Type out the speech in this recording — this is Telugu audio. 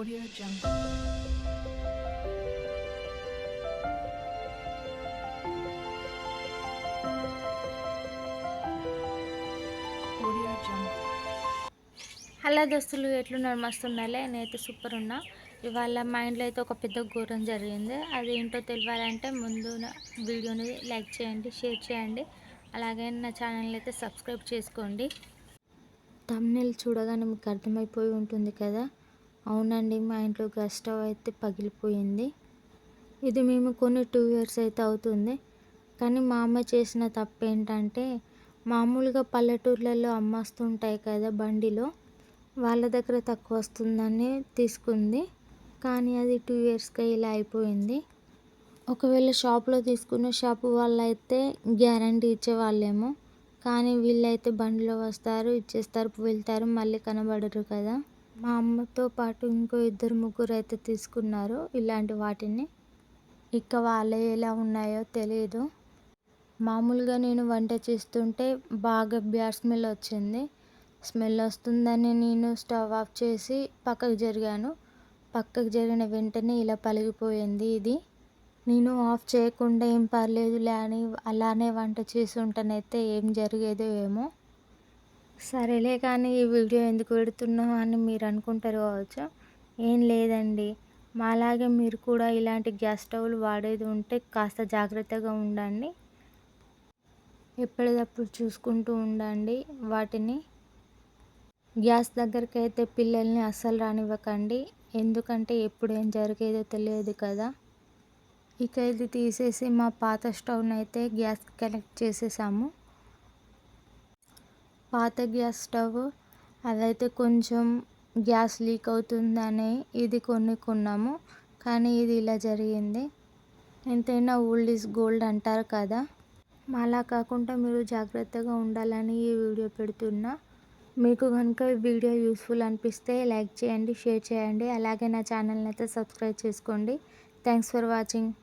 Audio Jungle. Audio Jungle. Hello దోస్తులు, ఎట్లున్నారు? మస్తు ఉండాలి. నేనైతే సూపర్ ఉన్నా. ఇవాళ మా ఇంట్లో అయితే ఒక పెద్ద ఘోరం జరిగింది. అది ఏంటో తెలియాలంటే ముందు నా వీడియోని లైక్ చేయండి, షేర్ చేయండి, అలాగే నా ఛానల్ అయితే సబ్స్క్రైబ్ చేసుకోండి. థంబ్నెయిల్ చూడగానే మీకు అర్థమైపోయి ఉంటుంది కదా. అవునండి, మా ఇంట్లో గ్యాస్ స్టవ్ అయితే పగిలిపోయింది. ఇది మేము కొన్ని 2 years అయితే అవుతుంది. కానీ మా అమ్మ చేసిన తప్పు ఏంటంటే, మామూలుగా పల్లెటూర్లలో అమ్మస్తుంటాయి కదా బండిలో, వాళ్ళ దగ్గర తక్కువ వస్తుందని తీసుకుంది. కానీ అది 2 yearsకే ఇలా అయిపోయింది. ఒకవేళ షాప్లో తీసుకున్న షాపు వాళ్ళైతే గ్యారంటీ ఇచ్చేవాళ్ళేమో, కానీ వీళ్ళైతే బండిలో వస్తారు, ఇచ్చేస్తారు, వెళ్తారు, మళ్ళీ కనబడరు కదా. మా అమ్మతో పాటు ఇంకో 2-3 అయితే తీసుకున్నారు ఇలాంటి వాటిని. ఇక వాళ్ళే ఎలా ఉన్నాయో తెలియదు. మామూలుగా నేను వంట చేస్తుంటే బాగా బ్యాడ్ స్మెల్ వచ్చింది. స్మెల్ వస్తుందని నేను స్టవ్ ఆఫ్ చేసి పక్కకు జరిగాను. పక్కకు జరిగిన వెంటనే ఇలా పలిగిపోయింది ఇది. నేను ఆఫ్ చేయకుండా ఏం పర్లేదులే అని అలానే వంట చేసి ఉంటేనైతే ఏం జరిగేదో ఏమో. సరేలే కానీ ఈ వీడియో ఎందుకు పెడుతున్నావు అని మీరు అనుకుంటారు కావచ్చు. ఏం లేదండి, మాలాగే మీరు కూడా ఇలాంటి గ్యాస్ స్టవ్లు వాడేది ఉంటే కాస్త జాగ్రత్తగా ఉండండి. ఎప్పటికప్పుడు చూసుకుంటూ ఉండండి వాటిని. గ్యాస్ దగ్గరికి అయితే పిల్లల్ని అస్సలు రానివ్వకండి, ఎందుకంటే ఎప్పుడు ఏం జరిగేదో తెలియదు కదా. ఇక ఇది తీసేసి మా పాత స్టవ్ని అయితే గ్యాస్కి కనెక్ట్ చేసేసాము. పాత గ్యాస్ స్టవ్ అదైతే కొంచెం గ్యాస్ లీక్ అవుతుందని ఇది కొన్నాము, కానీ ఇది ఇలా జరిగింది. ఎంతైనా ఓల్డ్ ఈజ్ గోల్డ్ అంటారు కదా. మాలా కాకుండా మీరు జాగ్రత్తగా ఉండాలని ఈ వీడియో పెడుతున్నా. మీకు కనుక ఈ వీడియో యూస్ఫుల్ అనిపిస్తే లైక్ చేయండి, షేర్ చేయండి, అలాగే నా ఛానల్ని అయితే సబ్స్క్రైబ్ చేసుకోండి. Thanks for watching.